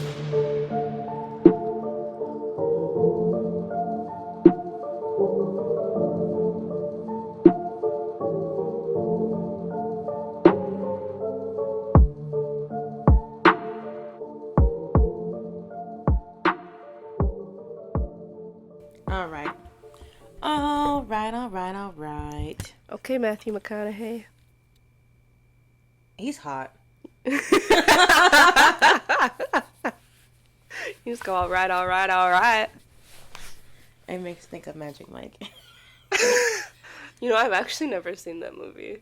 All right. Okay, Matthew McConaughey. He's hot. You just go, all right. It makes me think of Magic Mike. You know, I've actually never seen that movie.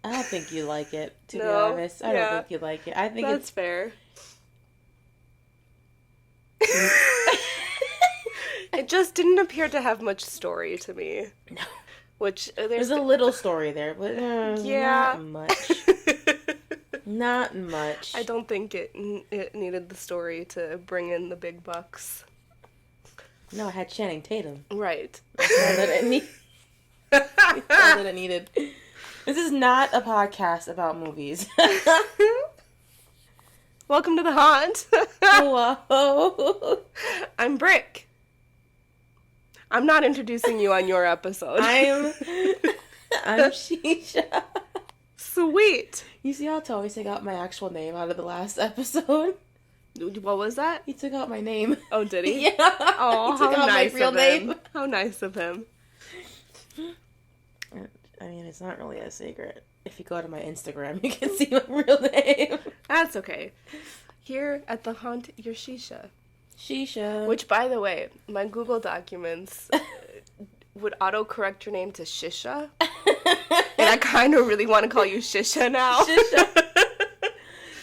I don't think you like it, to be honest. I don't think you like it. I think that's fair. It just didn't appear to have much story to me. No. Which there's a little story there, but not much. Not much. I don't think it needed the story to bring in the big bucks. No, it had Channing Tatum. Right. That's all that it needed. This is not a podcast about movies. Welcome to the haunt. Hello. I'm Brick. I'm not introducing you on your episode. I'm Sheesha. Sweet. You see how Toby took out my actual name out of the last episode? What was that? He took out my name. Oh, did he? Yeah. Oh, he took how out nice my real of name. him. How nice of him. I mean, it's not really a secret. If you go to my Instagram, you can see my real name. That's okay. Here at the haunt, you're Sheesha. Sheesha. Which, by the way, my Google documents would autocorrect your name to Shisha. And I kind of really want to call you Shisha now. Shisha.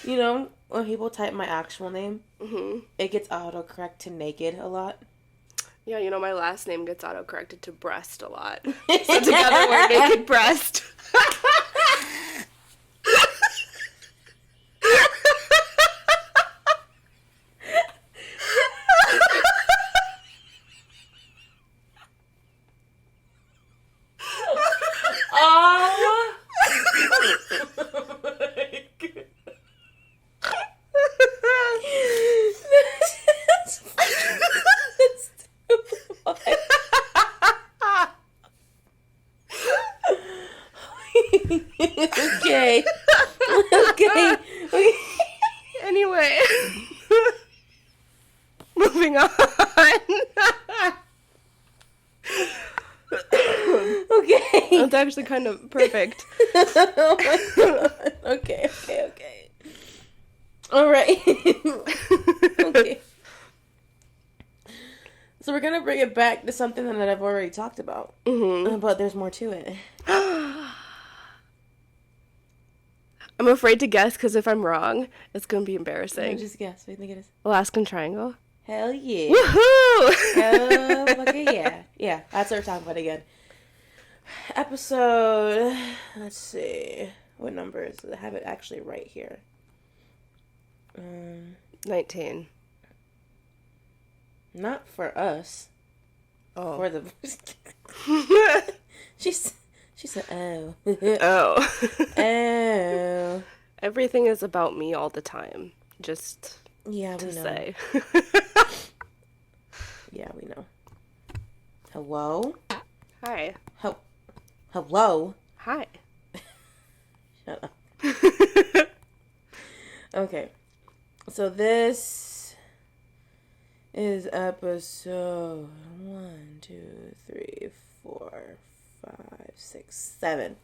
You know, when people type my actual name, Mm-hmm. it gets autocorrect to naked a lot. Yeah, you know, my last name gets autocorrected to breast a lot. So together we're naked breast. Oh! Okay. Anyway. Moving on. Okay. That's actually kind of perfect. Oh my god. Okay. All right. Okay. So we're gonna bring it back to something that I've already talked about, but there's more to it. I'm afraid to guess because if I'm wrong, it's gonna be embarrassing. Just guess. What do you think it is? Alaskan Triangle. Hell yeah. Woohoo! Oh, okay, yeah. Yeah, that's what we're talking about again. Episode, let's see. What number is it? I have it actually right here. 19. Not for us. Oh. For the... She said, oh. Oh. Oh. Everything is about me all the time. Just Yeah, to we know. say. Yeah, we know. Hello? Hi. Hello? Hi. Shut up. Okay. So this is episode 1, 2, 3, 4, 5, 6, 7.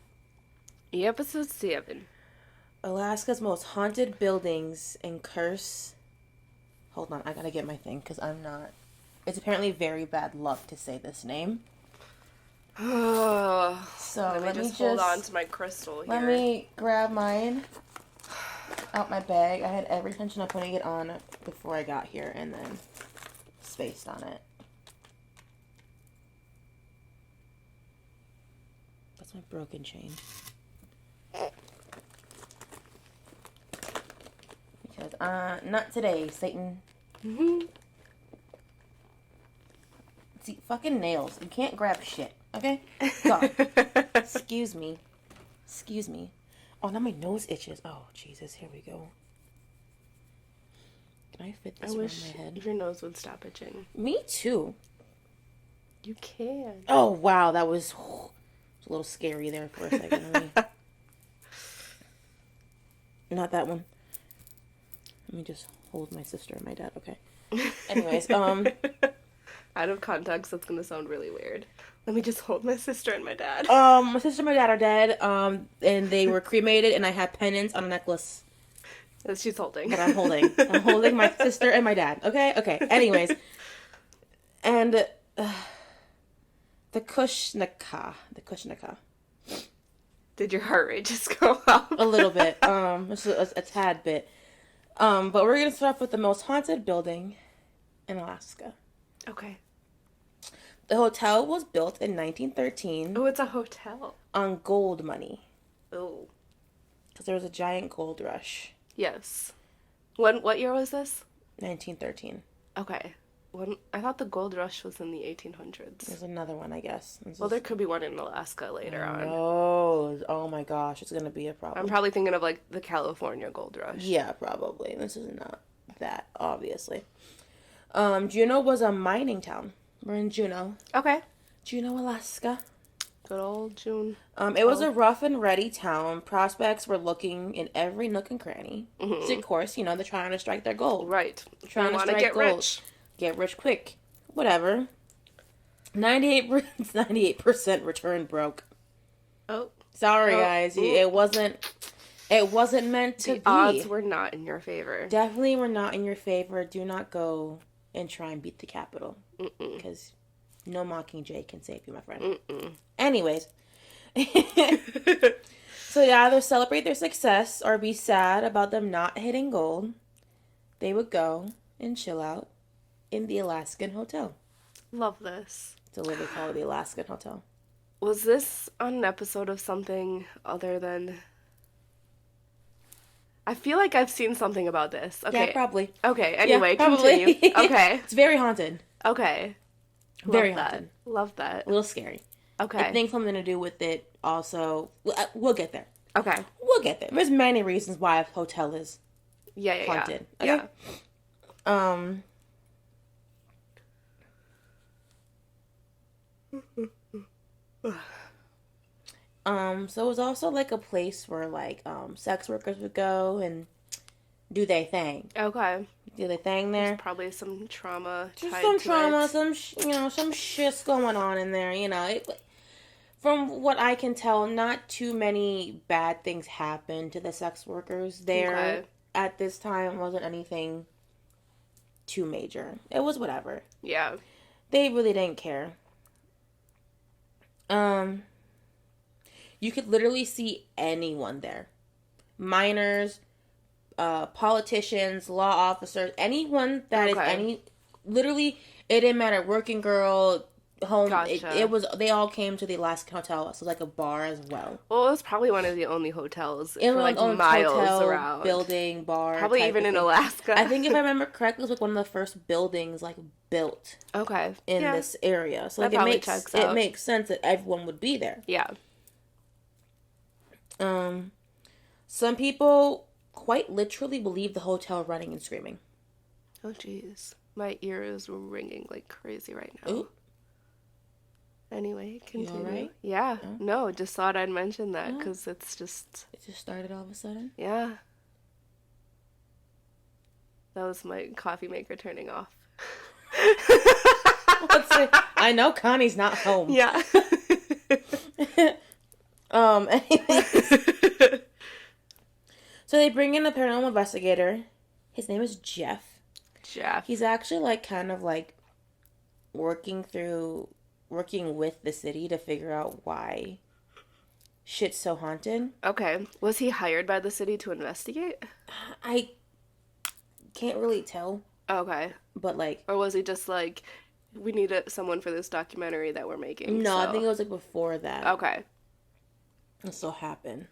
Episode 7. Alaska's most haunted buildings and curse. Hold on, I gotta get my thing because I'm not. It's apparently very bad luck to say this name. So let me just hold on to my crystal here. Let me grab mine out my bag. I had every intention of putting it on before I got here and then spaced on it. That's my broken chain. Because, not today, Satan. Mm-hmm. See, fucking nails. You can't grab shit, okay? God. Excuse me. Oh, now my nose itches. Oh, Jesus. Here we go. Can I I fit I this around wish my head? your nose would stop itching. Me too. You can. Oh, wow. That was a little scary there for a second. Not that one. Let me just hold my sister and my dad. Okay. Anyways, Out of context, that's gonna sound really weird. Let me just hold my sister and my dad. my sister and my dad are dead. And they were cremated, and I have pendants on a necklace That she's holding. that I'm holding. I'm holding my sister and my dad. Okay. Okay. Anyways, and the Kushnaka. Did your heart rate just go up? A little bit. Just a tad bit. But we're gonna start off with the most haunted building in Alaska. Okay. The hotel was built in 1913 Oh, it's a hotel. on gold money Oh. because there was a giant gold rush. Yes. What year was this? 1913. Okay. I thought the gold rush was in the 1800s. There's another one, I guess. Well, there could be one in Alaska later on. Oh my gosh, it's gonna be a problem. I'm probably thinking of like the California gold rush. Yeah, probably. This is not that, obviously. Juneau was a mining town. We're in Juneau. Okay. Juneau, Alaska. Good old June. It was a rough and ready town. Prospects were looking in every nook and cranny. Mm-hmm. So, of course, they're trying to strike their gold. Right. Trying to want to strike get gold. rich. Get rich quick. Whatever. 98% returned broke. Oh. Sorry, guys. It wasn't meant to be. The odds were not in your favor. Definitely were not in your favor. Do not go and try and beat the capital. Because no Mockingjay can save you, my friend. Anyways. So to either celebrate their success or be sad about them not hitting gold, they would go and chill out in the Alaskan Hotel. Love this. It's literally called the Alaskan Hotel. Was this on an episode of something other than... I feel like I've seen something about this. Okay. Yeah, probably. Okay, anyway, yeah, probably. continue. Okay. It's very haunted. Okay. Very Love haunted. that. Love that. A little scary. Okay. I think something to do with it also. We'll get there. Okay. We'll get there. There's many reasons why a hotel is Yeah. haunted. Yeah. Okay? So it was also like a place where like sex workers would go and do their thing. Okay. Do their thing there. There's probably some trauma. Just tied some to trauma, it. some shit's going on in there. From what I can tell, not too many bad things happened to the sex workers there at this time. It wasn't anything too major. It was whatever. Yeah. They really didn't care. You could literally see anyone there. Minors, politicians, law officers, anyone that is literally, it didn't matter. Working girl, home. Gotcha. They all came to the Alaskan Hotel. So it was like a bar as well. Well, it was probably one of the only hotels It for was like on miles hotel, around. building, bar. Probably even in Alaska. I think if I remember correctly, it was like one of the first buildings like built in this area. So like, it makes sense that everyone would be there. Yeah. Some people quite literally believe the hotel running and screaming. Oh, jeez. My ears were ringing like crazy right now. Ooh. Anyway, continue. You all right? Yeah. No, just thought I'd mention that because it's just... It just started all of a sudden? Yeah. That was my coffee maker turning off. I know Connie's not home. Yeah. Anyways. So they bring in a paranormal investigator. His name is Jeff. He's actually like kind of like working with the city to figure out why shit's so haunted. Okay. Was he hired by the city to investigate? I can't really tell. Okay. But like... Or was he just like, we need someone for this documentary that we're making? No, I think it was like before that. Okay. It so happened.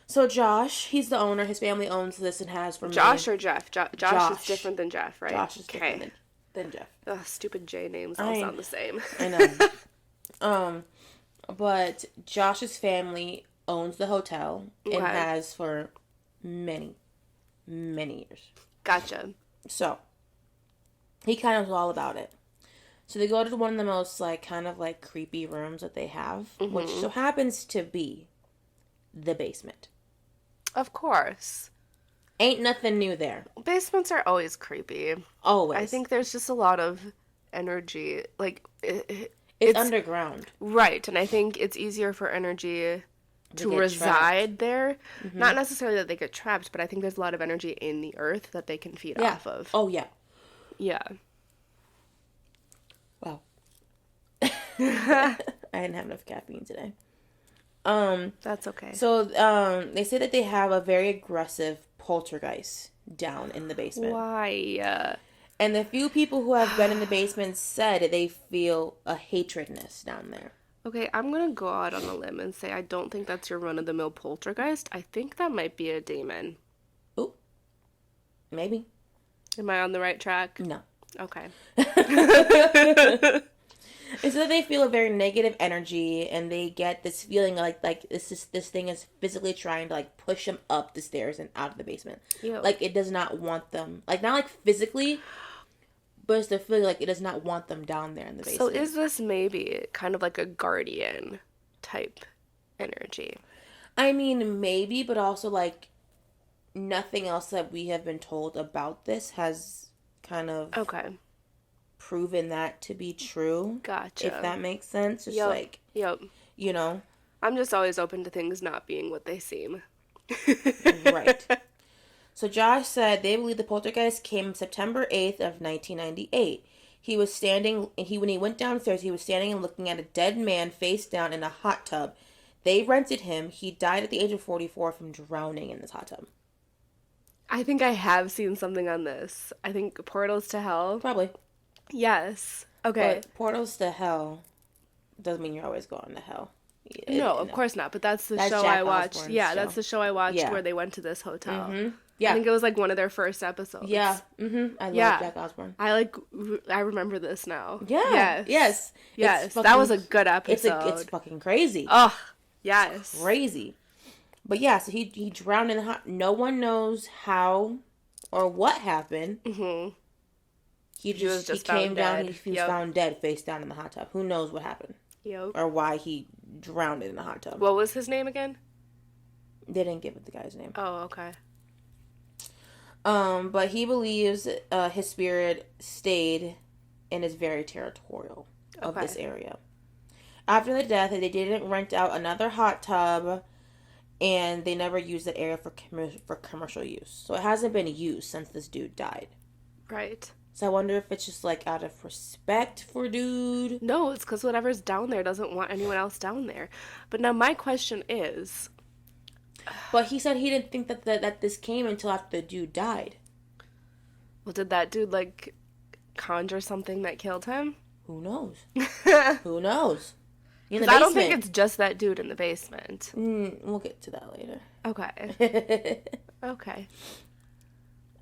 So Josh, he's the owner. His family owns this and has for Josh or Jeff? Josh is different than Jeff, right? Josh is different than Jeff. Ugh, stupid J names all sound the same. I know. But Josh's family owns the hotel and has for many, many years. Gotcha. So, he kind of was all about it. So they go to one of the most, like, kind of, like, creepy rooms that they have, which so happens to be the basement. Of course. Ain't nothing new there. Basements are always creepy. Always. I think there's just a lot of energy. Like, it's underground. Right, and I think it's easier for energy to reside there. Mm-hmm. Not necessarily that they get trapped, but I think there's a lot of energy in the earth that they can feed off of. Oh, yeah. Yeah. Wow. I didn't have enough caffeine today. That's okay. So, they say that they have a very aggressive poltergeist down in the basement. Why? And the few people who have been in the basement said they feel a hatredness down there. Okay, I'm gonna go out on a limb and say I don't think that's your run-of-the-mill poltergeist. I think that might be a demon. Ooh. Maybe. Am I on the right track? No. Okay. It's that they feel a very negative energy, and they get this feeling like this thing is physically trying to, like, push them up the stairs and out of the basement. Ew. Like, it does not want them, like, not like physically, but it's the feeling like it does not want them down there in the basement. So is this maybe kind of like a guardian type energy? I mean, maybe, but also, like, nothing else that we have been told about this has kind of proven that to be true. Gotcha. If that makes sense. Just you know. I'm just always open to things not being what they seem. Right. So Josh said they believe the poltergeist came September 8th of 1998. He was standing, when he went downstairs, he was standing and looking at a dead man face down in a hot tub. They rented him. He died at the age of 44 from drowning in this hot tub. I think I have seen something on this. I think Portals to Hell. Probably. Yes. Okay. But Portals to Hell doesn't mean you're always going to hell. No, of course not. But that's the show I watched. Osborne's yeah, show. That's the show I watched where they went to this hotel. Mm-hmm. Yeah. I think it was like one of their first episodes. Yeah. Mm-hmm. I love Jack Osborne. I remember this now. Yeah. Yes. That was a good episode. It's fucking crazy. Oh, yes. It's crazy. But yeah, so he drowned in the hot. No one knows how or what happened. Mm-hmm. He came down. He was found dead, face down in the hot tub. Who knows what happened? Yep. Or why he drowned in the hot tub. What was his name again? They didn't give it the guy's name. Oh, okay. But he believes his spirit stayed and is very territorial of this area. After the death, they didn't rent out another hot tub, and they never used that area for commercial use. So it hasn't been used since this dude died. Right. So I wonder if it's just, like, out of respect for dude. No, it's because whatever's down there doesn't want anyone else down there. But now my question is... But he said he didn't think that this came until after the dude died. Well, did that dude, like, conjure something that killed him? Who knows? Who knows? Because I don't think it's just that dude in the basement. We'll get to that later. Okay. Okay.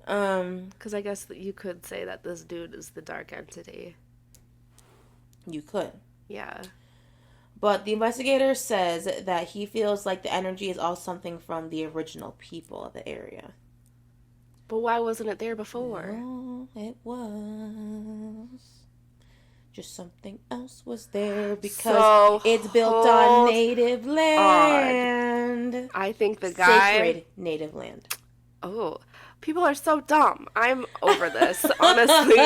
Because I guess that you could say that this dude is the dark entity. You could. Yeah. But the investigator says that he feels like the energy is all something from the original people of the area. But why wasn't it there before? Oh, it was. Just something else was there because it's built on native land. I think the guy... Sacred native land. Oh, people are so dumb. I'm over this, honestly.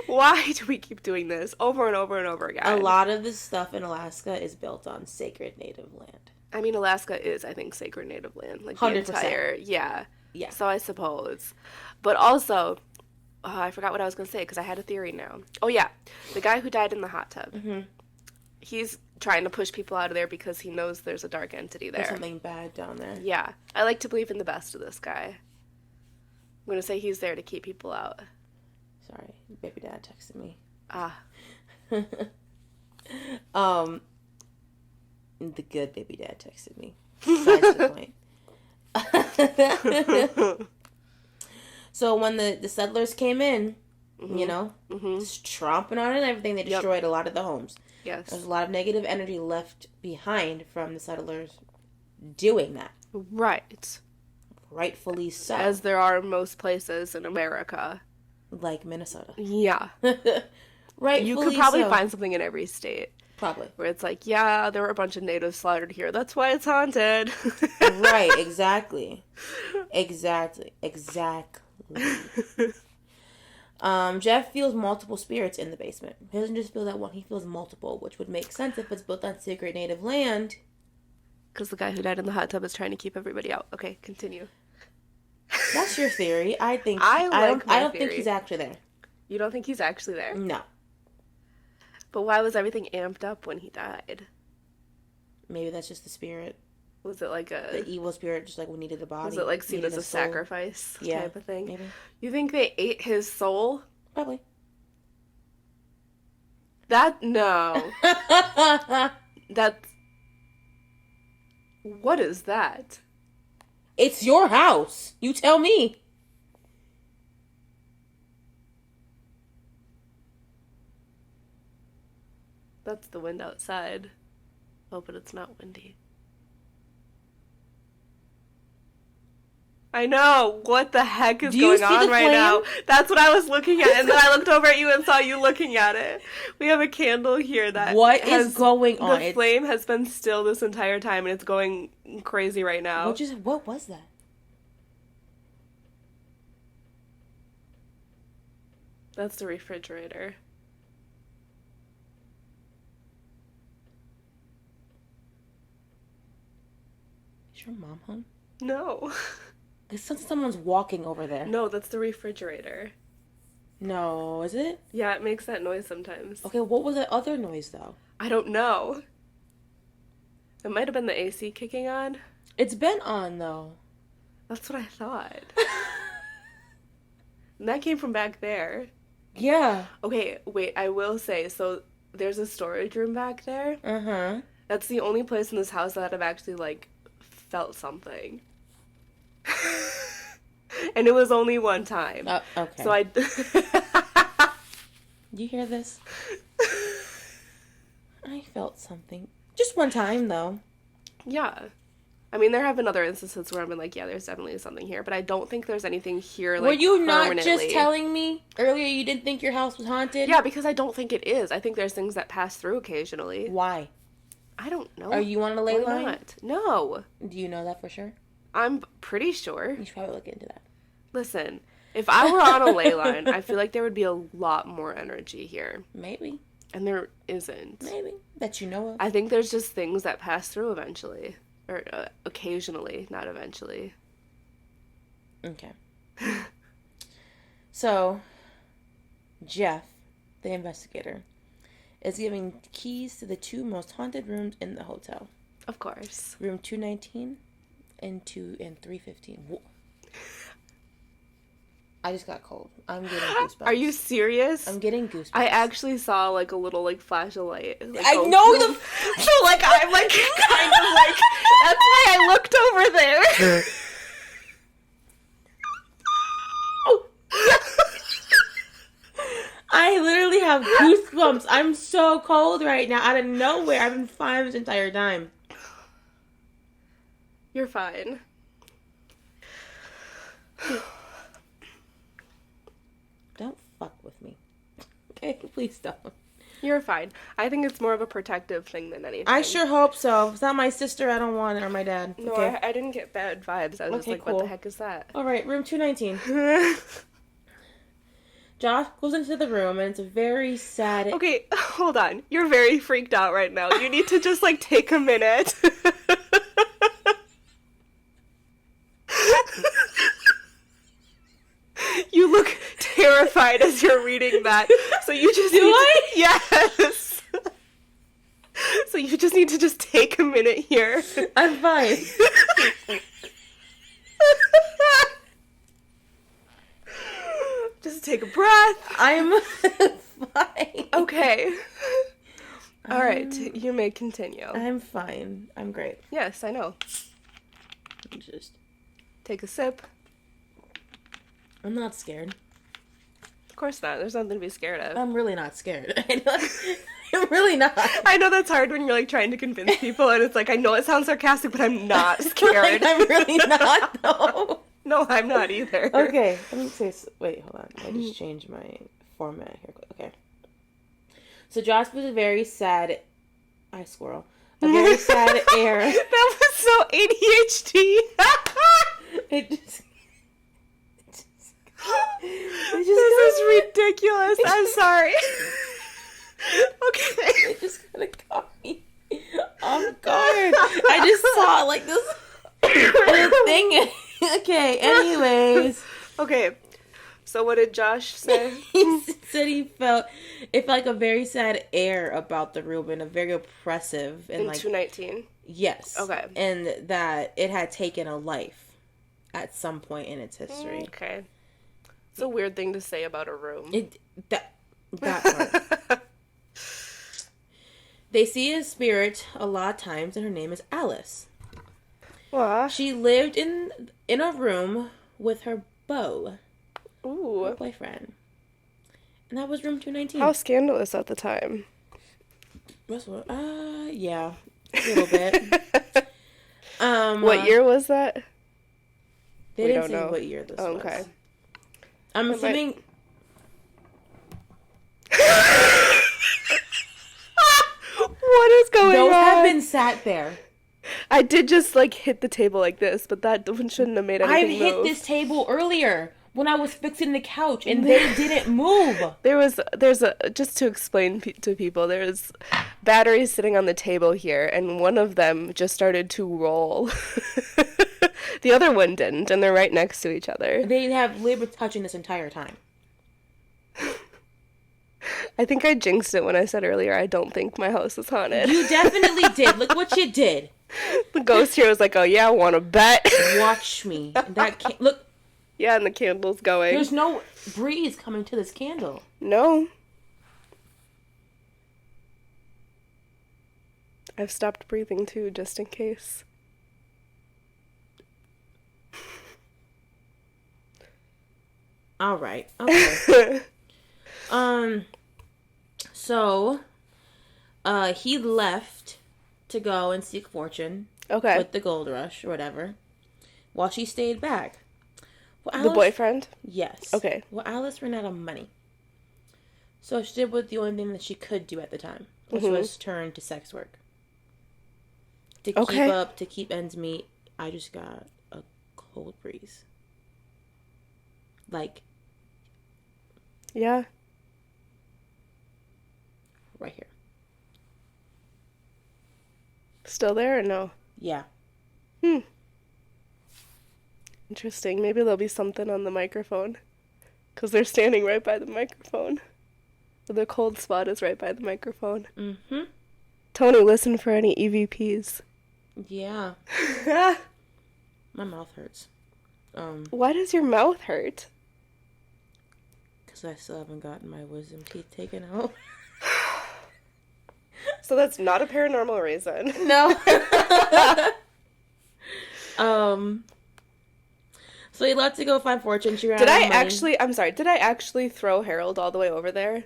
Why do we keep doing this over and over and over again? A lot of this stuff in Alaska is built on sacred native land. I mean, Alaska is, I think, sacred native land. Like 100%. The entire... Yeah. Yeah. So I suppose. But also... I forgot what I was going to say because I had a theory now. Oh, yeah. The guy who died in the hot tub. Mm-hmm. He's trying to push people out of there because he knows there's a dark entity there. There's something bad down there. Yeah. I like to believe in the best of this guy. I'm going to say he's there to keep people out. Sorry. Baby dad texted me. The good baby dad texted me. Besides the point. So when the settlers came in, you know, just tromping on it and everything, they destroyed a lot of the homes. Yes. There's a lot of negative energy left behind from the settlers doing that. Right. Rightfully so. As there are in most places in America. Like Minnesota. Yeah. Rightfully You could probably so. find something in every state. Probably. Where it's like, yeah, there were a bunch of natives slaughtered here. That's why it's haunted. Right, exactly. Exactly. Jeff feels multiple spirits in the basement. He doesn't just feel that one, he feels multiple, which would make sense if it's built on sacred native land. Because the guy who died in the hot tub is trying to keep everybody out. Okay, continue. That's your theory. I think I don't think he's actually there. You don't think he's actually there? No. But why was everything amped up when he died? Maybe that's just the spirit. Was it like the evil spirit, just like we needed a body? Was it like seen as a sacrifice type of thing? Maybe. You think they ate his soul? Probably. No. That's... What is that? It's your house. You tell me. That's the wind outside. Oh, but it's not windy. I know. What the heck is going on right now? That's what I was looking at, and then I looked over at you and saw you looking at it. We have a candle here that What is going on? The flame has been still this entire time, and it's going crazy right now. What was that? That's the refrigerator. Is your mom home? No. It sounds like someone's walking over there. No, that's the refrigerator. No, is it? Yeah, it makes that noise sometimes. Okay, what was that other noise, though? I don't know. It might have been the AC kicking on. It's been on, though. That's what I thought. And that came from back there. Yeah. Okay, wait, I will say, so there's a storage room back there. Uh-huh. That's the only place in this house that I've actually, like, felt something. And it was only one time. Okay. So You hear this? I felt something. Just one time, though. Yeah. I mean, there have been other instances where I've been like, yeah, there's definitely something here, but I don't think there's anything here, like, Were you not just telling me earlier you didn't think your house was haunted? Yeah, because I don't think it is. I think there's things that pass through occasionally. Why? I don't know. Are you on a ley line? Not? No. Do you know that for sure? I'm pretty sure. You should probably look into that. Listen, if I were on a ley line, I feel like there would be a lot more energy here. Maybe. And there isn't. Maybe. That you know of. I think there's just things that pass through eventually. Or occasionally, not eventually. Okay. So, Jeff, the investigator, is giving keys to the two most haunted rooms in the hotel. Of course. Room 219 and 315. Whoa. I just got cold. I'm getting goosebumps. Are you serious? I'm getting goosebumps. I actually saw, like, a little, like, flash of light. Like, I know the... So, like, I'm, like, kind of, like... That's why I looked over there. I literally have goosebumps. I'm so cold right now. Out of nowhere. I've been fine this entire time. You're fine. Don't fuck with me. Okay? Please don't. You're fine. I think it's more of a protective thing than anything. I sure hope so. If it's not my sister, I don't want it, or my dad. No, okay. I didn't get bad vibes. I was just like, cool. What the heck is that? Alright, room 219. Josh goes into the room, and it's a very sad... Okay, hold on. You're very freaked out right now. You need to just, like, take a minute. You look terrified as you're reading that. So you just Do I? Yes. So you just need to just take a minute here. I'm fine. Just take a breath. I'm fine. Okay. All right, you may continue. I'm fine. I'm great. Yes, I know. Just take a sip. I'm not scared. Of course not. There's nothing to be scared of. I'm really not scared. I'm really not. I know that's hard when you're, like, trying to convince people, and it's like, I know it sounds sarcastic, but I'm not scared. I'm really not, though. No, I'm not either. Okay, let me say. Wait, hold on. I just changed my format here. Okay. So Josh was a very sad. I squirrel. A very sad air. That was so ADHD. It just. This is ridiculous. I'm sorry. Okay. It just kind of caught me off guard. I just saw like this thing. Okay, anyways. Okay, so what did Josh say? He said it felt like a very sad air about the room and a very oppressive. And in like 2019? Yes. Okay. And that it had taken a life at some point in its history. Okay. It's a weird thing to say about a room. That part. They see a spirit a lot of times, and her name is Alice. Aww. She lived in a room with her beau. Ooh. Her boyfriend. And that was room 219. How scandalous at the time. Yeah. A little bit. What year was that? They didn't say what year this was. Okay. I'm assuming... What is going on? Those have been sat there. I did just, hit the table like this, but that shouldn't have made anything move. I've hit this table earlier when I was fixing the couch, and they didn't move. Just to explain to people, there's batteries sitting on the table here, and one of them just started to roll. The other one didn't, and they're right next to each other. They have lived touching this entire time. I think I jinxed it when I said earlier I don't think my house is haunted. You definitely did. Look what you did. The ghost here was like, oh yeah, want to bet? Watch me. Look. Yeah, and the candle's going. There's no breeze coming to this candle. No. I've stopped breathing too, just in case. All right. Okay. So, he left to go and seek fortune. Okay. With the gold rush or whatever, while she stayed back. Well, Alice, the boyfriend? Yes. Okay. Well, Alice ran out of money. So she did what the only thing that she could do at the time, which was turn to sex work. To keep ends meet, I just got a cold breeze. Yeah. Right here. Still there or no? Yeah. Interesting. Maybe there'll be something on the microphone. Because they're standing right by the microphone. The cold spot is right by the microphone. Mm-hmm. Tony, listen for any EVPs. Yeah. My mouth hurts. Why does your mouth hurt? Because I still haven't gotten my wisdom teeth taken out. So that's not a paranormal reason. No. So he left to go find fortune. She ran out of money. I'm sorry, did I actually throw Harold all the way over there?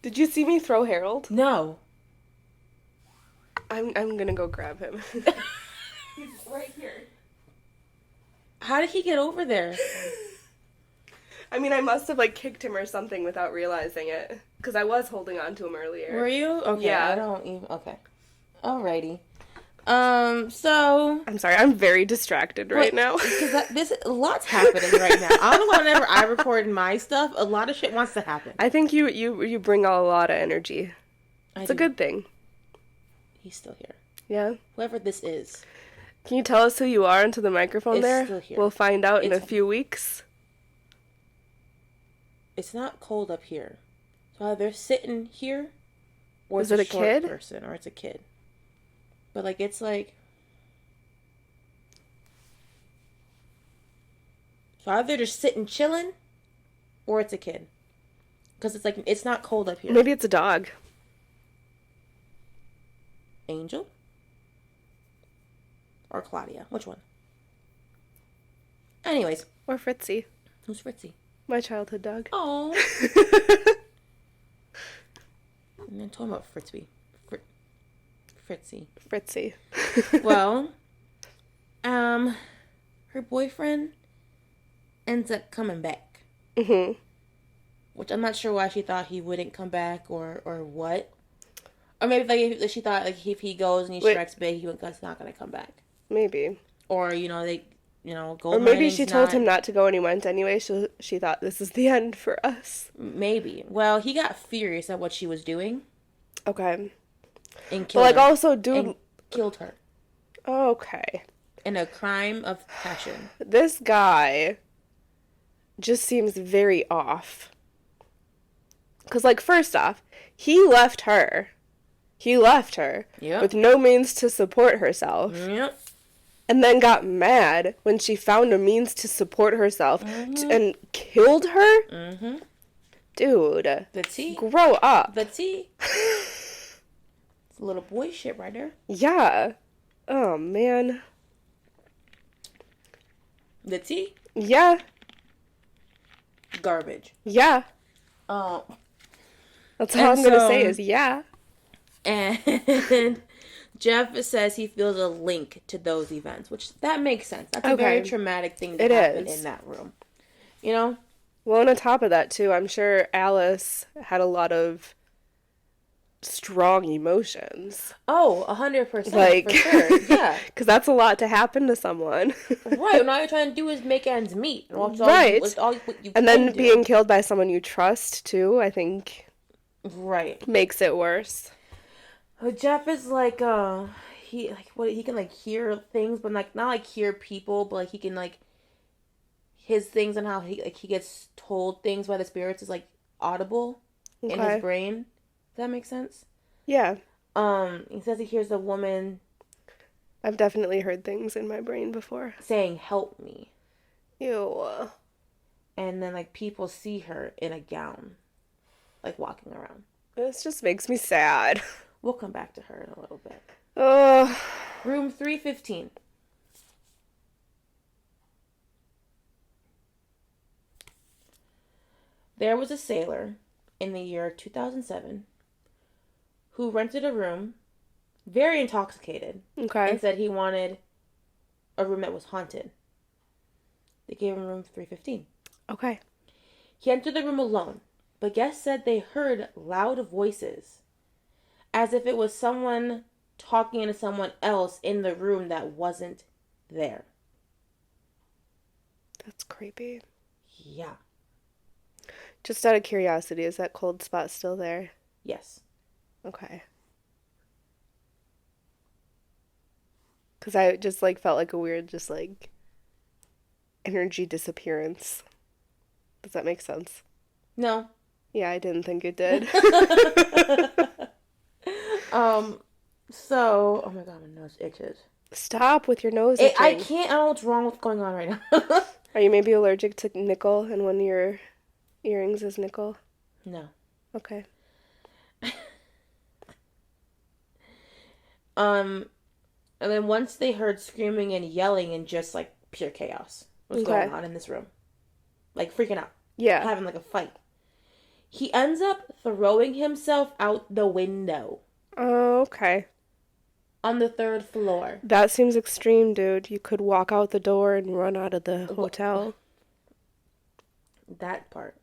Did you see me throw Harold? No. I'm gonna go grab him. He's right here. How did he get over there? I mean, I must have, kicked him or something without realizing it. Because I was holding on to him earlier. Were you? Okay. Yeah. I don't even... Okay. Alrighty. So... I'm sorry, I'm very distracted right now. Because lots happening right now. I don't know, whenever I record my stuff, a lot of shit wants to happen. I think you bring a lot of energy. It's a good thing. He's still here. Yeah? Whoever this is. Can you tell us who you are into the microphone there? Still here. We'll find out in a few weeks. It's not cold up here. So either sitting here, or is it's it a short kid? person, or it's a kid. But it's like... So either they're just sitting chilling, or it's a kid. Because it's not cold up here. Maybe it's a dog. Angel? Or Claudia? Which one? Anyways. Or Fritzy. Who's Fritzy? My childhood dog. Oh. And then talking about Fritzy. Fritzy. Fritzy. Well, her boyfriend ends up coming back. Mm-hmm. Which I'm not sure why she thought he wouldn't come back or what. Or maybe like she thought like if he goes and he strikes big, he's not gonna come back. Maybe. Or gold or maybe she told not... him not to go and he went anyway. So she thought this is the end for us. Maybe. Well, he got furious at what she was doing. Okay. And killed her. also, dude... And killed her. Okay. In a crime of passion. This guy just seems very off. Because, like, first off, he left her. Yep. With no means to support herself. Yep. And then got mad when she found a means to support herself and killed her? Mm-hmm. Dude. The tea. Grow up. The tea. It's a little boy shit right there. Yeah. Oh, man. The tea? Yeah. Garbage. Yeah. That's all I'm going to say is yeah. And Jeff says he feels a link to those events, which that makes sense. That's a very traumatic thing that happened in that room. You know? Well, and on top of that, too, I'm sure Alice had a lot of strong emotions. Oh, 100%. Like, for sure. Yeah. Because that's a lot to happen to someone. Right. And all you're trying to do is make ends meet. Right. And then being killed by someone you trust, too, I think... Right. Makes it worse. Jeff is like, he can like hear things, but like not like hear people, but like he can like his things and how he gets told things by the spirits is like audible in his brain. Does that make sense? Yeah. He says he hears a woman. I've definitely heard things in my brain before. Saying, "Help me." Ew. And then like people see her in a gown, like walking around. This just makes me sad. We'll come back to her in a little bit. Room 315. There was a sailor in the year 2007 who rented a room, very intoxicated, and said he wanted a room that was haunted. They gave him room 315. Okay. He entered the room alone, but guests said they heard loud voices, as if it was someone talking to someone else in the room that wasn't there. That's creepy. Yeah. Just out of curiosity, is that cold spot still there? Yes. Okay. Because I just, like, felt like a weird, just, like, energy disappearance. Does that make sense? No. Yeah, I didn't think it did. So, oh my god, my nose itches. Stop with your nose itching. I can't, I don't know what's wrong with going on right now. Are you maybe allergic to nickel and one of your earrings is nickel? No. Okay. And then once they heard screaming and yelling and just like pure chaos was going on in this room. Like freaking out. Yeah. Having like a fight. He ends up throwing himself out the window. Oh, okay. On the 3rd floor. That seems extreme, dude. You could walk out the door and run out of the hotel. That part.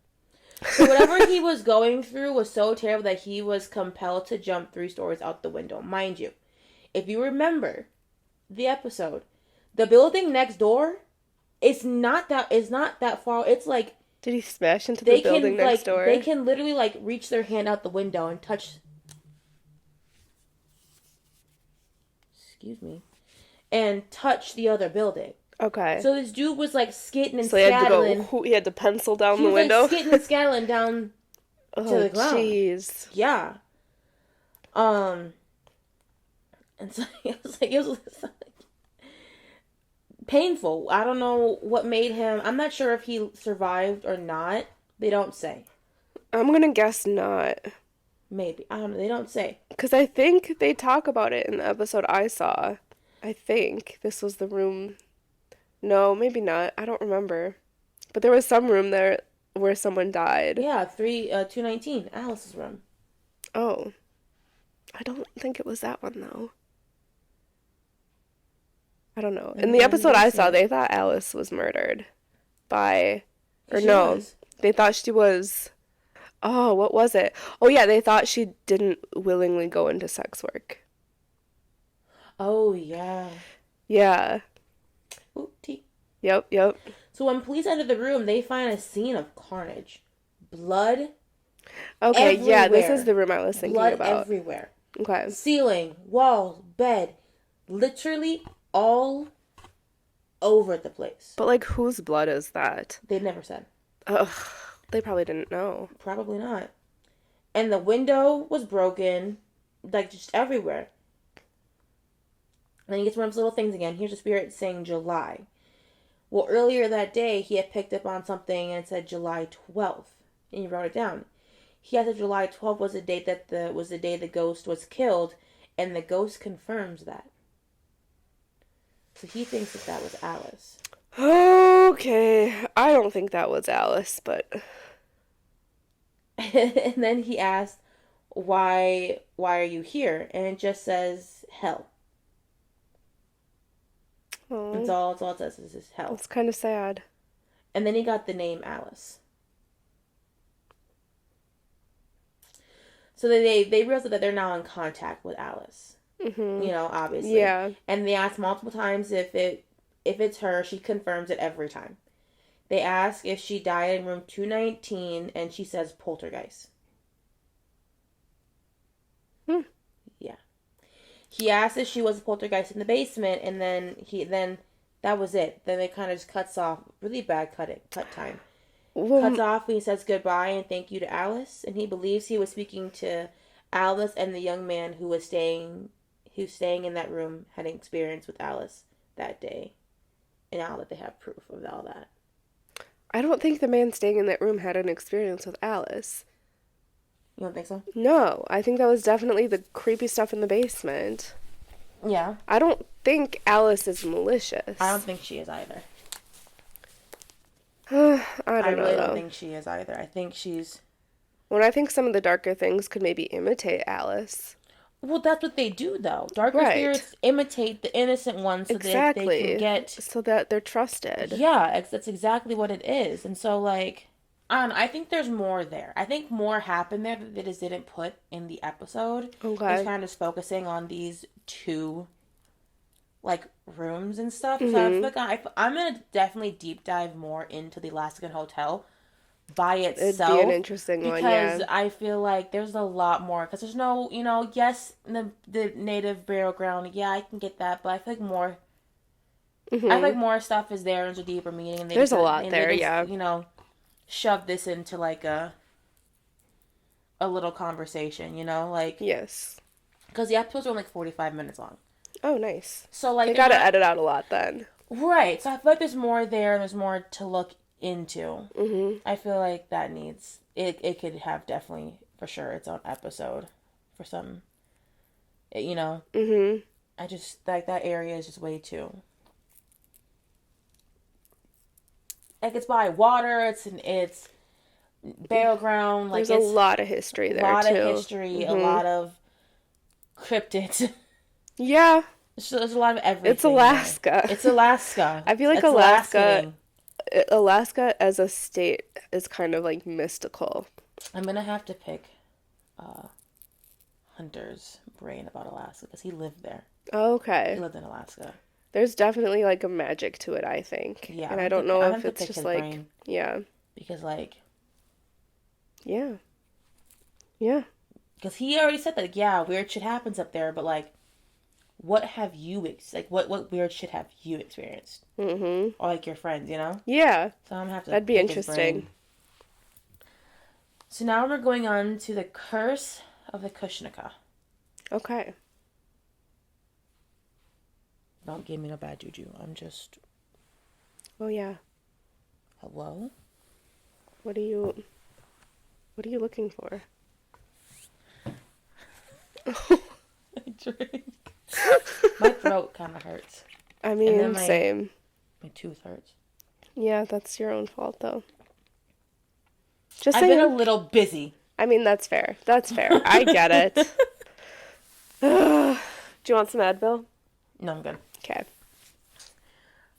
So whatever he was going through was so terrible that he was compelled to jump 3 stories out the window. Mind you, if you remember the episode, the building next door is not that far. It's like... Did he smash into the building next door? They can literally like reach their hand out the window and touch... Excuse me. And touch the other building. Okay. So this dude was like skidding and scattling. He had to pencil down the window? He was like skidding and scattling down to the ground. Jeez. Yeah. And so it was like painful. I don't know what made him... I'm not sure if he survived or not. They don't say. I'm gonna guess not. Maybe. I don't know. They don't say. Because I think they talk about it in the episode I saw. I think this was the room... No, maybe not. I don't remember. But there was some room there where someone died. Yeah, 219, Alice's room. Oh. I don't think it was that one, though. I don't know. In the episode I saw, they thought Alice was murdered by, or no, they thought she was, oh, what was it? Oh yeah, they thought she didn't willingly go into sex work. Oh, yeah. Yeah. Ooh, tea. Yep. So when police enter the room, they find a scene of carnage. Blood okay, everywhere. Yeah, this is the room I was thinking about. Blood everywhere. Okay. Ceiling, wall, bed. Literally all over the place. But, like, whose blood is that? They never said. Ugh, they probably didn't know. Probably not. And the window was broken, like, just everywhere. And he gets one of those little things again. Here's the spirit saying July. Well, earlier that day, he had picked up on something and it said July 12th. And he wrote it down. He had said July 12th was the date that was the day the ghost was killed. And the ghost confirms that. So he thinks that was Alice. Okay. I don't think that was Alice, but... And then he asked, why are you here? And it just says, hell. Oh. That's all it says is hell. It's kind of sad. And then he got the name Alice. So they realized that they're now in contact with Alice. Mm-hmm. You know, obviously. Yeah. And they asked multiple times if it's her. She confirms it every time. They ask if she died in room 219, and she says poltergeist. Yeah. He asked if she was a poltergeist in the basement, and then that was it. Then it kind of just cuts off. Really bad cut time. Cuts off when he says goodbye and thank you to Alice, and he believes he was speaking to Alice and the young man who's staying in that room had an experience with Alice that day. And now that they have proof of all that. I don't think the man staying in that room had an experience with Alice. You don't think so? No, I think that was definitely the creepy stuff in the basement. Yeah. I don't think Alice is malicious. I don't think she is either. I really don't think she is either. I think she's... When I think some of the darker things could maybe imitate Alice. Well, that's what they do, though. Darker spirits imitate the innocent ones so that they can get... So that they're trusted. Yeah, that's exactly what it is. And so, like, I think there's more there. I think more happened there that they just didn't put in the episode. Okay. It's kind of just focusing on these two, like, rooms and stuff. Mm-hmm. So I feel like I'm going to definitely deep dive more into the Alaskan Hotel by itself. It'd be an interesting one, yeah. Because I feel like there's a lot more. Because there's no, yes, the native burial ground, yeah, I can get that. But I feel like more... Mm-hmm. I feel like more stuff is there. There's a deeper meaning. And there's a lot there, yeah. Shove this into, like, a little conversation, like... Yes. Because the episodes are only, like, 45 minutes long. Oh, nice. So, like... They gotta edit out a lot, then. Right. So I feel like there's more there, and there's more to look into. Mm-hmm. I feel like that needs... It could have definitely, for sure, its own episode for some... Mm-hmm. I just... Like, that area is just way too... Like, it's by water, it's burial ground. Like, there's a lot of history there, too. A lot of history, mm-hmm. a lot of cryptids. Yeah. There's a lot of everything. It's Alaska. There. It's Alaska. I feel like Alaska as a state is kind of, like, mystical. I'm going to have to pick Hunter's brain about Alaska, because he lived there. Oh, okay. He lived in Alaska. There's definitely, like, a magic to it, I think. Yeah. And I don't know if it's just, like... Brain. Yeah. Because, like... Yeah. Yeah. Because he already said that, like, yeah, weird shit happens up there, but, like, what have you... what weird shit have you experienced? Mm-hmm. Or, like, your friends, Yeah. So I'm going to have to... That'd be interesting. So now we're going on to the Curse of the Kushnika. Okay. Don't give me no bad juju. I'm just... Oh, yeah. Hello? What are you looking for? I drink. My throat kind of hurts. I mean, same. My tooth hurts. Yeah, that's your own fault, though. I've been a little busy. I mean, that's fair. That's fair. I get it. Do you want some Advil? No, I'm good. Okay.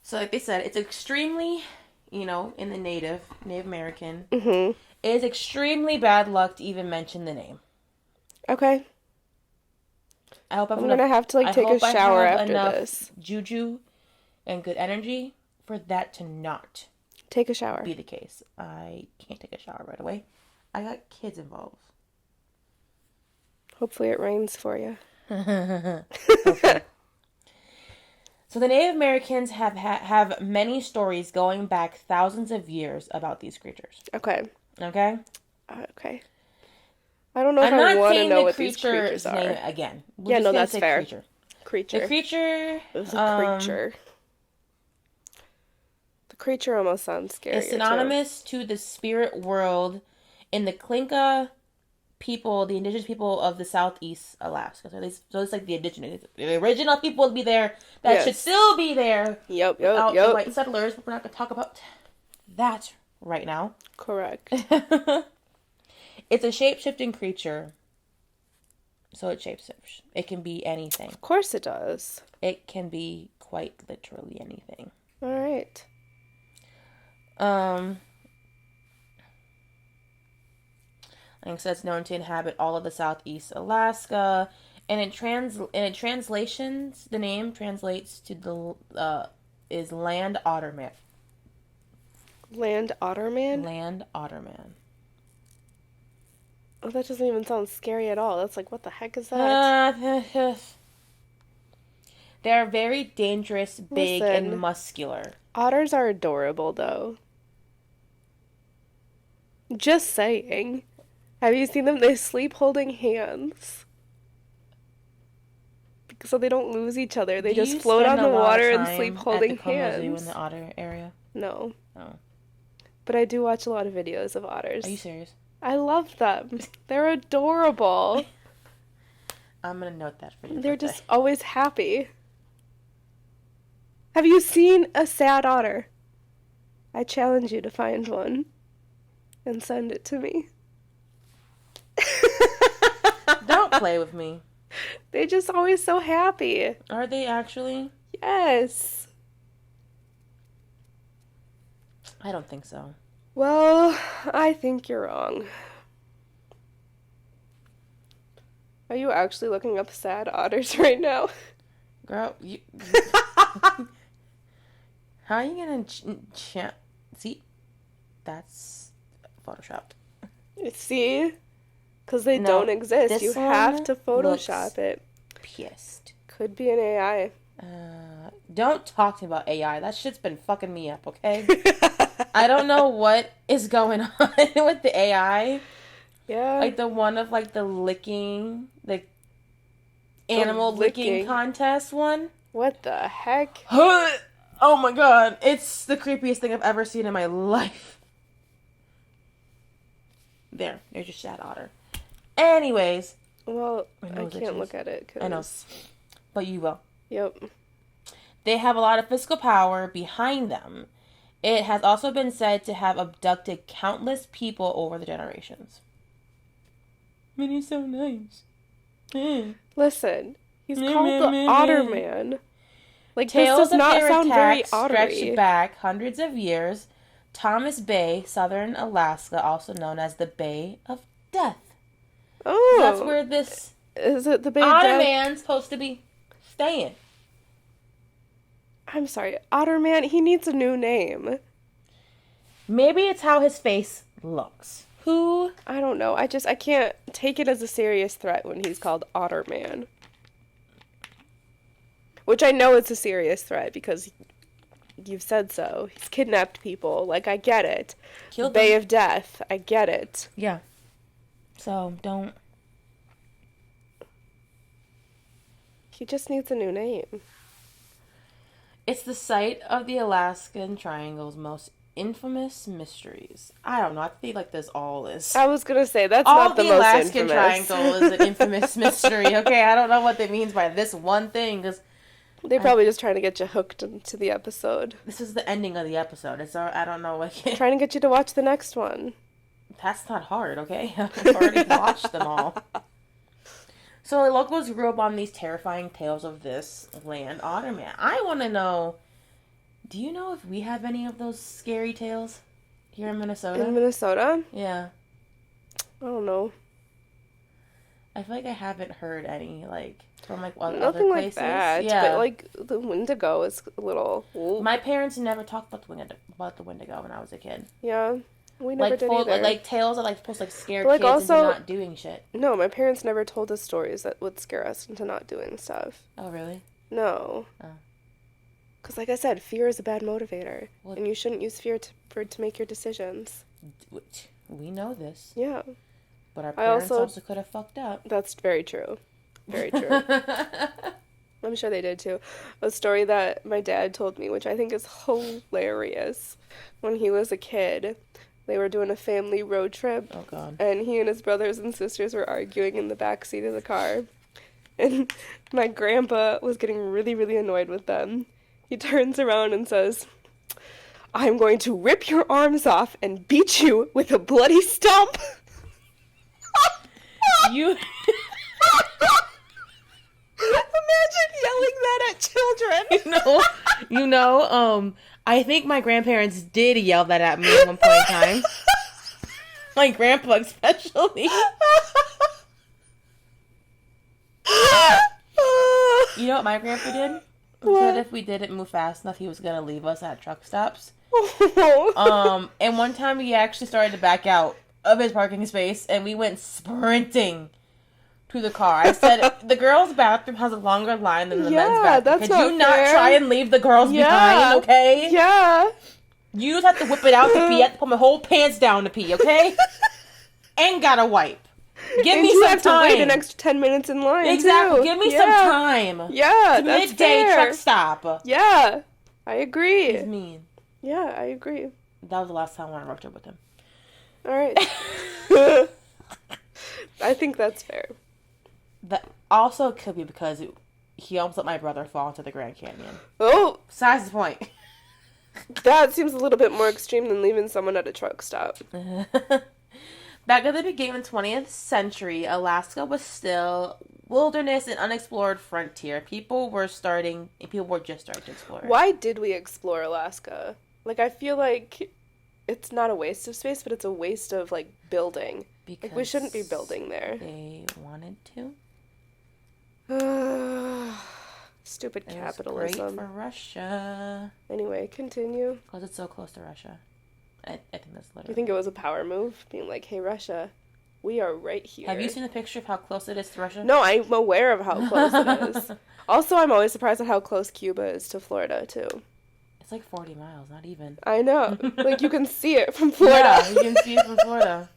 So like they said, it's extremely, in the Native American, Mm-hmm. it is extremely bad luck to even mention the name. Okay. I hope I'm gonna have to take a shower after this. Juju and good energy for that to not take a shower. Be the case. I can't take a shower right away. I got kids involved. Hopefully it rains for you. Okay. So the Native Americans have many stories going back thousands of years about these creatures. Okay. Okay? Okay. I don't know if I want to know what these creatures are. Name again. Yeah, no, that's fair. Creature. The creature. It's a creature. The creature almost sounds scary. It's synonymous to the spirit world in the Klinka people, the indigenous people of the southeast Alaska. So it's like the original people would be there that should still be there. Yep. The white settlers, but we're not going to talk about that right now. Correct. It's a shape-shifting creature. So it shapeshifts. It can be anything. Of course it does. It can be quite literally anything. All right. Like I said, it's known to inhabit all of the southeast Alaska, and in translations, the name translates to is land otterman. Land otterman? Land otterman. Oh, that doesn't even sound scary at all. That's like, what the heck is that? They are very dangerous, big, and muscular. Otters are adorable, though. Just saying. Have you seen them? They sleep holding hands. So they don't lose each other. They just float on the water and sleep holding hands. Are you in the otter area? No. Oh. But I do watch a lot of videos of otters. Are you serious? I love them. They're adorable. I'm going to note that for you. They're just always happy. Have you seen a sad otter? I challenge you to find one and send it to me. Don't play with me. They're just always so happy. Are they actually? Yes. I don't think so. Well, I think you're wrong. Are you actually looking up sad otters right now? Girl, you... How are you gonna see? That's photoshopped. See? Because they don't exist. You have to Photoshop it. Pissed. Could be an AI. Don't talk to me about AI. That shit's been fucking me up, okay? I don't know what is going on with the AI. Yeah. Like the one of like the licking, the animal licking contest one. What the heck? Oh my god. It's the creepiest thing I've ever seen in my life. There's your sad otter. Anyways. Well, I can't look at it. I know. But you will. Yep. They have a lot of physical power behind them. It has also been said to have abducted countless people over the generations. Man, he's so nice. Listen, he's called the Otter Man. Like, Tales this does not sound very ottery. Stretched back hundreds of years. Thomas Bay, southern Alaska, also known as the Bay of Death. Oh. That's where this is it the Bay of Death? Otter Man's supposed to be staying. I'm sorry, Otter Man, he needs a new name. Maybe it's how his face looks. Who? I don't know. I can't take it as a serious threat when he's called Otter Man. Which I know it's a serious threat because you've said so. He's kidnapped people. Like, I get it. Killed Bay them. of Death. I get it. Yeah. So, don't... He just needs a new name. It's the site of the Alaskan Triangle's most infamous mysteries. I don't know. I feel like this all is. I was going to say, that's not the most Alaskan infamous. Triangle is an infamous mystery, okay? I don't know what that means by this one thing, because... They're probably just trying to get you hooked into the episode. This is the ending of the episode. I don't know what... Trying to get you to watch the next one. That's not hard, okay? I've already watched them all. So the locals grew up on these terrifying tales of this land otter man. I want to know, Do you know if we have any of those scary tales here in Minnesota? In Minnesota? Yeah. I don't know. I feel like I haven't heard any, like, from, like, other Nothing like places. that. Yeah. But, like, the Wendigo is a little... Ooh. My parents never talked about the Wendigo when I was a kid. Yeah. We never did either. Like, tales that, like, supposed to, like, scare But, like, kids also, into not doing shit. No, my parents never told us stories that would scare us into not doing stuff. Oh, really? No. Oh. Because, like I said, fear is a bad motivator. Well, and you shouldn't use fear to make your decisions. We know this. Yeah. But our parents also could have fucked up. That's very true. Very true. I'm sure they did too. A story that my dad told me, which I think is hilarious. When he was a kid, they were doing a family road trip. Oh, God. And he and his brothers and sisters were arguing in the back seat of the car. And my grandpa was getting really, really annoyed with them. He turns around and says, "I'm going to rip your arms off and beat you with a bloody stump." You... Imagine yelling that at children. I think my grandparents did yell that at me at one point in time. My grandpa especially. You know what my grandpa did? He said if we didn't move fast enough, he was going to leave us at truck stops. And one time he actually started to back out of his parking space, and we went sprinting to the car. I said, the girls' bathroom has a longer line than the men's bathroom. That's Could you not try and leave the girls behind, okay? Yeah. You just have to whip it out to pee. I have to put my whole pants down to pee, okay? And gotta wipe. Give me some time. You have to wait an extra 10 minutes in line, exactly. too. Give me some time. Yeah, it's that's midday fair. truck stop. Yeah, I agree. He's mean. Yeah, I agree. That was the last time I went on a road trip with him. All right. I think that's fair. That also could be because he almost let my brother fall into the Grand Canyon. Oh! Besides the point. That seems a little bit more extreme than leaving someone at a truck stop. Back at the beginning of the 20th century, Alaska was still wilderness and unexplored frontier. People were just starting to explore it. Why did we explore Alaska? Like, I feel like it's not a waste of space, but it's a waste of, like, building. Because like, we shouldn't be building there. They wanted to. Stupid capitalism. Great for Russia. Anyway, continue. Because it's so close to Russia. I think that's literally. You think it was a power move? Being like, hey, Russia, we are right here. Have you seen the picture of how close it is to Russia? No, I'm aware of how close it is. Also, I'm always surprised at how close Cuba is to Florida, too. It's like 40 miles, not even. I know. Like, you can see it from Florida. Yeah, you can see it from Florida.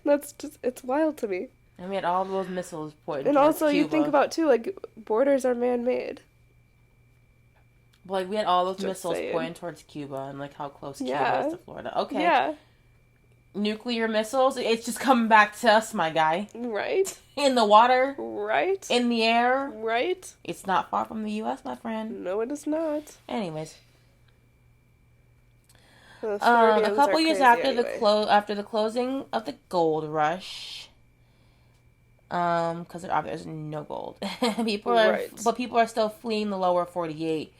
That's just, it's wild to me. And we had all those missiles pointed and towards also, Cuba. you think about, too, like, borders are man-made. Like, we had all those Just missiles saying. pointing towards Cuba and, like, how close Cuba is to Florida. Okay. Yeah. Nuclear missiles, it's just coming back to us, my guy. Right. In the water. Right. In the air. Right. It's not far from the U.S., my friend. No, it is not. Anyways. The a couple years after anyway. after the closing of the gold rush, because there's no gold, people are still fleeing the lower 48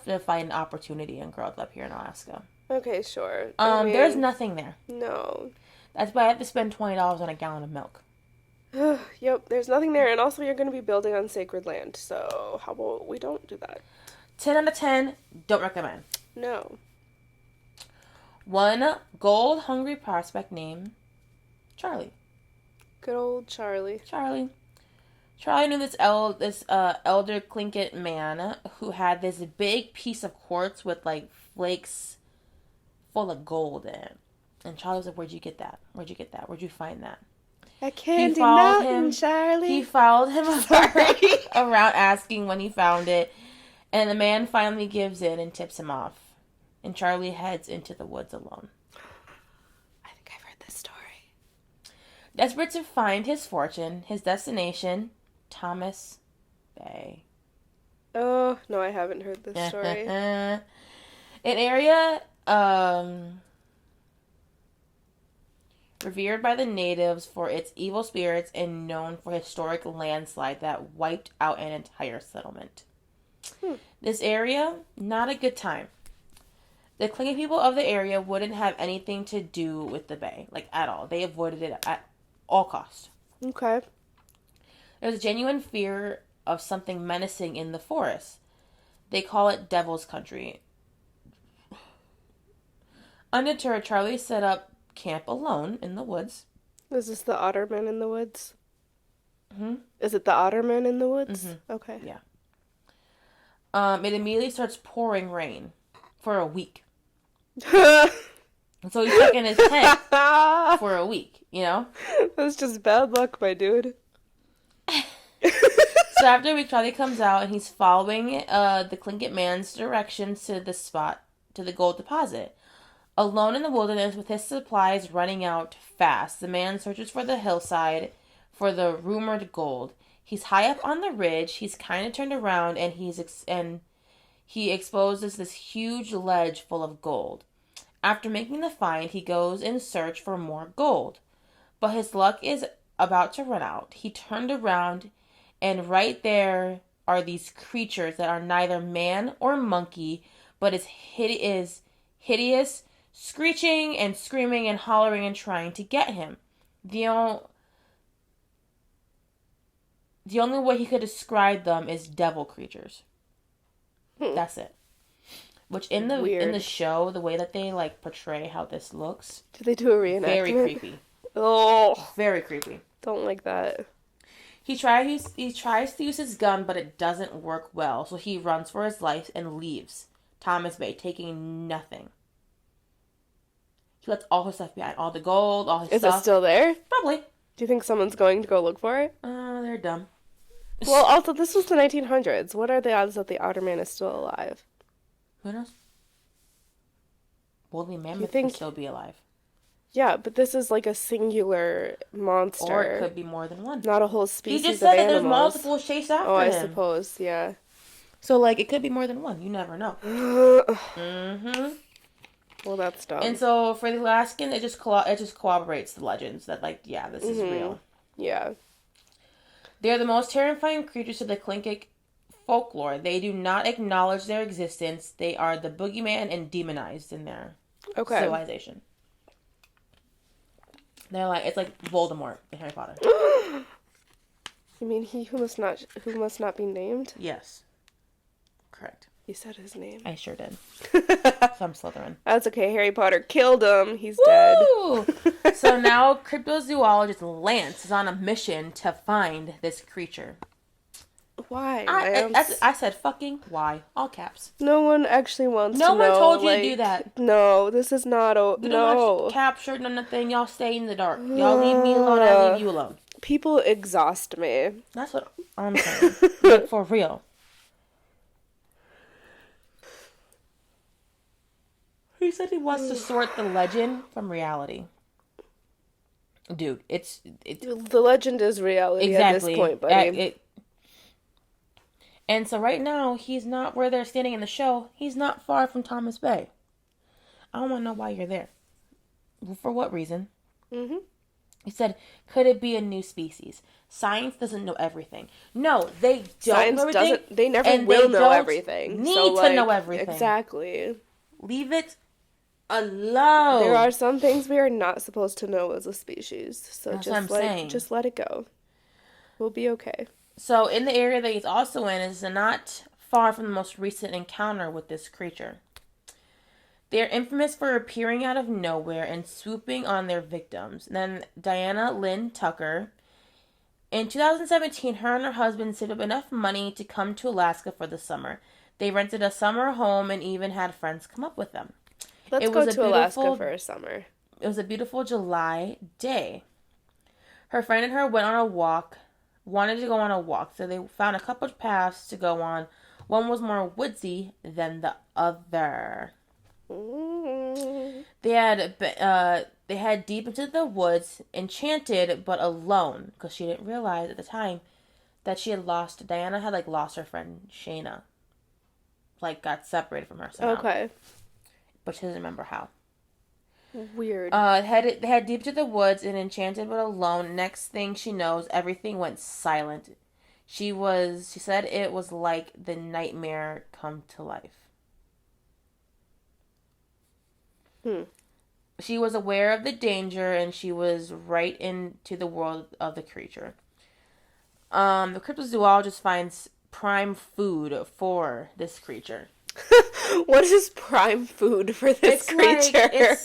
to find an opportunity and growth up here in Alaska. Okay, sure. There's nothing there. No. That's why I have to spend $20 on a gallon of milk. Yep, there's nothing there, and also you're going to be building on sacred land, so how about we don't do that? 10 out of 10, don't recommend. No. One gold-hungry prospect named Charlie. Good old Charlie. Charlie knew this elder Tlingit man who had this big piece of quartz with, like, flakes full of gold in it. And Charlie was like, where'd you get that? Where'd you find that? At Candy Mountain, Charlie. He followed him around asking when he found it. And the man finally gives in and tips him off. And Charlie heads into the woods alone. I think I've heard this story. Desperate to find his fortune, his destination, Thomas Bay. Oh, no, I haven't heard this story. An area revered by the natives for its evil spirits and known for historic landslide that wiped out an entire settlement. This area, not a good time. The Tlingit people of the area wouldn't have anything to do with the bay, like at all. They avoided it at all costs. Okay. There's a genuine fear of something menacing in the forest. They call it Devil's Country. Undeterred, Charlie set up camp alone in the woods. Is this the Otterman in the woods? Hmm? Is it the Otterman in the woods? Mm-hmm. Okay. Yeah. It immediately starts pouring rain for a week. So he's stuck in his tent for a week, you know? That's just bad luck, my dude. So after a week, Charlie comes out and he's following the Tlingit man's directions to the spot, to the gold deposit. Alone in the wilderness with his supplies running out fast, the man searches for the hillside for the rumored gold. He's high up on the ridge. He's kind of turned around and he exposes this huge ledge full of gold. After making the find, he goes in search for more gold. But his luck is about to run out. He turned around and right there are these creatures that are neither man or monkey, but is hideous, screeching and screaming and hollering and trying to get him. The only way he could describe them is devil creatures. That's it. Which in the show, the way that they like portray how this looks, Did they do a reenactment? very creepy. Oh, Very creepy. don't like that. He tries to use his gun, but it doesn't work well, so he runs for his life and leaves Thomas Bay, taking nothing. He lets all his stuff behind, all the gold, all his stuff. Is it still there? Probably. Do you think someone's going to go look for it? They're dumb. Well, also, this was the 1900s. What are the odds that the Otterman is still alive? Who knows? Woolly mammoth think- could still be alive. Yeah, but this is like a singular monster. Or it could be more than one. Not a whole He species just of said that animals. there's multiple chased after I him. suppose, yeah. So, like, it could be more than one. You never know. Mm-hmm. Well, that's dumb. And so, for the Alaskan, it just corroborates the legends that, like, yeah, this is real. Yeah. They are the most terrifying creatures of the Tlingit folklore. They do not acknowledge their existence. They are the boogeyman and demonized in their civilization. They're like, it's like Voldemort in Harry Potter. You mean he who must not be named? Yes. Correct. You said his name. I sure did. So I'm Slytherin. That's okay. Harry Potter killed him. He's dead. So now cryptozoologist Lance is on a mission to find this creature. Why? I said fucking why. All caps. No one actually wants to know. No one told you to do that. No, this is not You don't have captured none nothing. Y'all stay in the dark. Y'all leave me alone. I leave you alone. People exhaust me. That's what I'm saying. But for real. He said he wants to sort the legend from reality. Dude, it's the legend is reality at this point, buddy. And so right now, he's not where they're standing in the show. He's not far from Thomas Bay. I don't want to know why you're there. For what reason? Mm-hmm. He said, could it be a new species? Science doesn't know everything. No, they don't know everything. They never will know everything. Need to know everything. Exactly. Leave it alone. There are some things we are not supposed to know as a species. So That's what I'm saying. Just let it go. We'll be okay. So in the area that he's also in is not far from the most recent encounter with this creature. They are infamous for appearing out of nowhere and swooping on their victims. Then Diana Lynn Tucker. In 2017, her and her husband saved up enough money to come to Alaska for the summer. They rented a summer home and even had friends come up with them. Let's go to Alaska for a summer. It was a beautiful July day. Her friend and her wanted to go on a walk, so they found a couple of paths to go on. One was more woodsy than the other. Mm-hmm. They had deep into the woods, enchanted but alone, because she didn't realize at the time that Diana had lost her friend Shayna. Got separated from her somehow. Okay. But she doesn't remember how. Weird. They had deep to the woods and enchanted but alone. Next thing she knows, everything went silent. She said it was like the nightmare come to life. She was aware of the danger, and she was right into the world of the creature. The cryptozoologist finds prime food for this creature. What is prime food for this creature?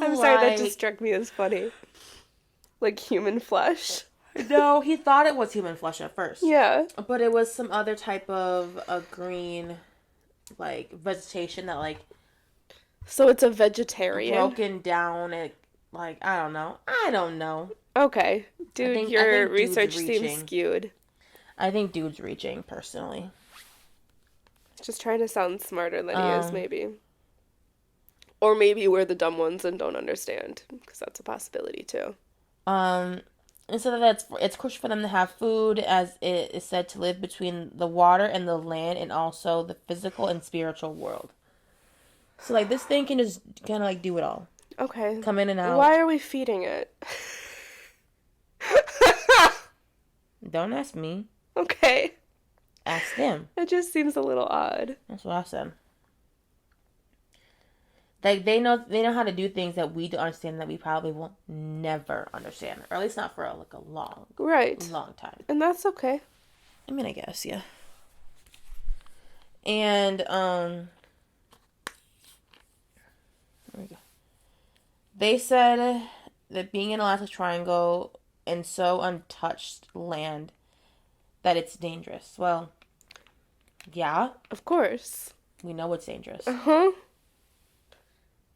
I'm sorry, that just struck me as funny. Like human flesh. No, he thought it was human flesh at first. Yeah. But it was some other type of a green, like, vegetation that, like... So it's a vegetarian? Broken down, like, I don't know. Okay. Dude, your research seems skewed. I think dude's reaching, personally. Just trying to sound smarter than he is, maybe. Or maybe we're the dumb ones and don't understand, because that's a possibility, too. And so it's crucial for them to have food, as it is said to live between the water and the land, and also the physical and spiritual world. So, like, this thing can just kind of, like, do it all. Okay. Come in and out. Why are we feeding it? Don't ask me. Okay. Ask them. It just seems a little odd. That's what I said. Like, they know how to do things that we don't understand, that we probably will never understand. Or at least not for, a long time. And that's okay. I mean, I guess, yeah. And, there we go. They said that being in Alaskan Triangle and so untouched land, that it's dangerous. Well, yeah. Of course. We know it's dangerous. Uh-huh.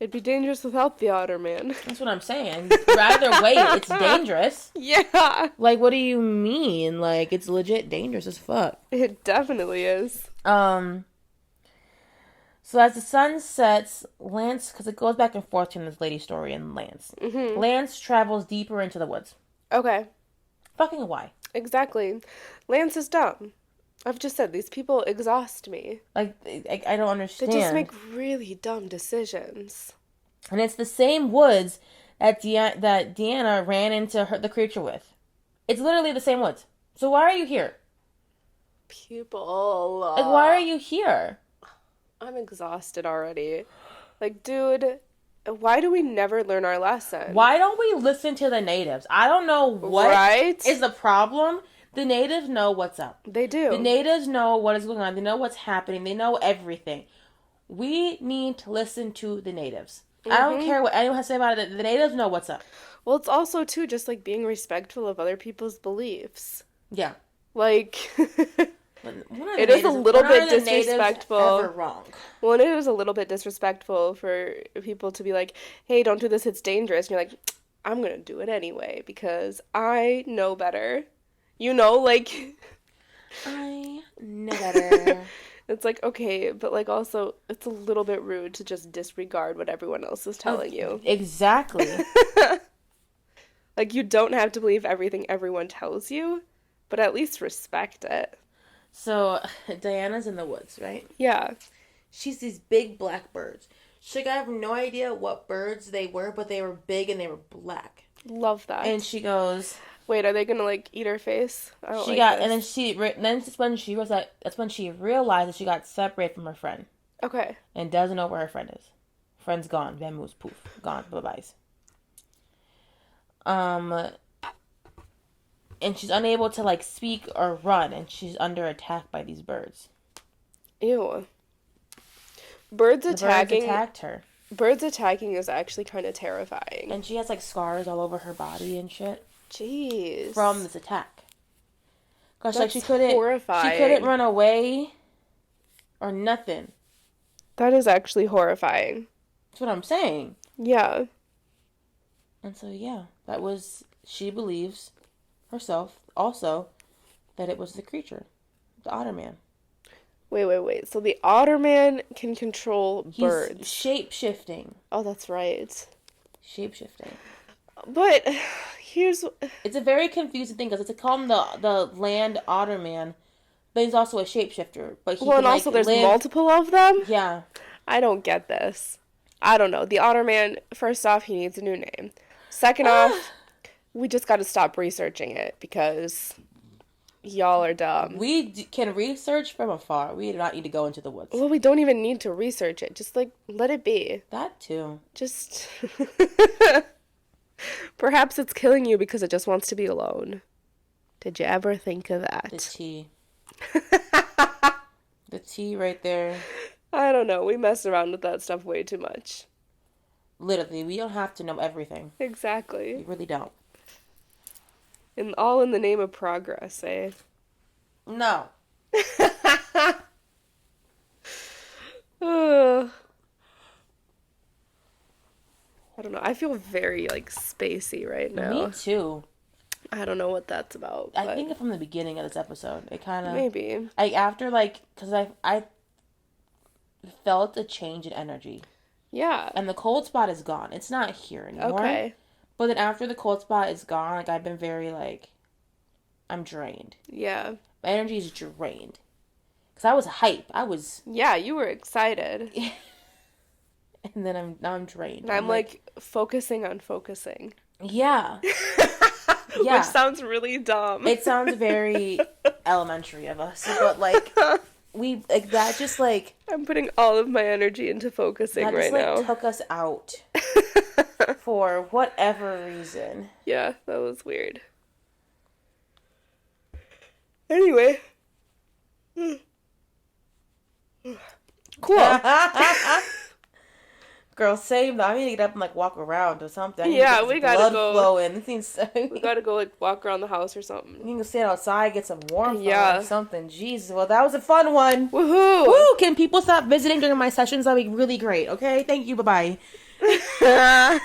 It'd be dangerous without the otter man. That's what I'm saying. Either way, it's dangerous. Yeah. Like, what do you mean? Like, it's legit dangerous as fuck. It definitely is. So as the sun sets, Lance, because it goes back and forth between this lady story and Lance. Mm-hmm. Lance travels deeper into the woods. Okay. Fucking why? Exactly. Lance is dumb. I've just said, these people exhaust me. Like, I don't understand. They just make really dumb decisions. And it's the same woods that Deanna ran into the creature with. It's literally the same woods. So why are you here? People. Like, why are you here? I'm exhausted already. Like, dude, why do we never learn our lesson? Why don't we listen to the natives? I don't know what is the problem. The natives know what's up. They do. The natives know what is going on. They know what's happening. They know everything. We need to listen to the natives. Mm-hmm. I don't care what anyone has to say about it. The natives know what's up. Well, it's also, too, just, like, being respectful of other people's beliefs. Yeah. Like... It is a little bit disrespectful. Ever wrong. Well, it is a little bit disrespectful for people to be like, hey, don't do this, it's dangerous. And you're like, I'm going to do it anyway because I know better. You know, like... I know better. It's like, okay, but like also, it's a little bit rude to just disregard what everyone else is telling you. Exactly. Like, you don't have to believe everything everyone tells you, but at least respect it. So, Diana's in the woods, right? Yeah. She's these big black birds. I have no idea what birds they were, but they were big and they were black. Love that. And she goes... Wait, are they gonna, like, eat her face? I don't this. And then that's when she realized that she got separated from her friend. Okay. And doesn't know where her friend is. Friend's gone. Vamoose, poof. Gone. Bye-byes. And she's unable to, like, speak or run, and she's under attack by these birds. Ew. Birds attacked her. Birds attacking is actually kind of terrifying. And she has, like, scars all over her body and shit. Jeez. From this attack. Gosh, like, horrifying. She couldn't run away or nothing. That is actually horrifying. That's what I'm saying. Yeah. And so, yeah, she believes herself also that it was the creature, the otter man. Wait. So the otter man can control birds. He's shape-shifting. Oh, that's right. Shape-shifting. But it's a very confusing thing because it's called the land otter man, but he's also a shapeshifter. But there's multiple of them? Yeah. I don't get this. I don't know. The otter man, first off, he needs a new name. Second off, we just got to stop researching it because Y'all are dumb. We can research from afar. We do not need to go into the woods. Well, we don't even need to research it. Just, like, let it be. That too. Just... Perhaps it's killing you because it just wants to be alone. Did you ever think of that? The tea. The tea right there. I don't know. We mess around with that stuff way too much. Literally, we don't have to know everything. Exactly. We really don't. And all in the name of progress, eh? No. I don't know. I feel very, like, spacey right now. Me too. I don't know what that's about. I think from the beginning of this episode, it kind of... Maybe. Like, after, like... Because I felt a change in energy. Yeah. And the cold spot is gone. It's not here anymore. Okay. But then after the cold spot is gone, like, I've been very, like... I'm drained. Yeah. My energy is drained. Because I was hype. I was... Yeah, you were excited. And then now I'm drained. And I'm like focusing on focusing. Yeah. Yeah. Which sounds really dumb. It sounds very elementary of us. But, like, we... Like, that just, like... I'm putting all of my energy into focusing right now. That just, like, took us out. For whatever reason. Yeah, that was weird. Anyway. Cool. Girl, same though. I need to get up and like walk around or something. Yeah, we gotta go. Flowing. It seems we gotta go like walk around the house or something. You can stand outside, get some warmth or something. Jesus, well that was a fun one. Woohoo! Woo! Can people stop visiting during my sessions? That'd be really great. Okay, thank you. Bye bye.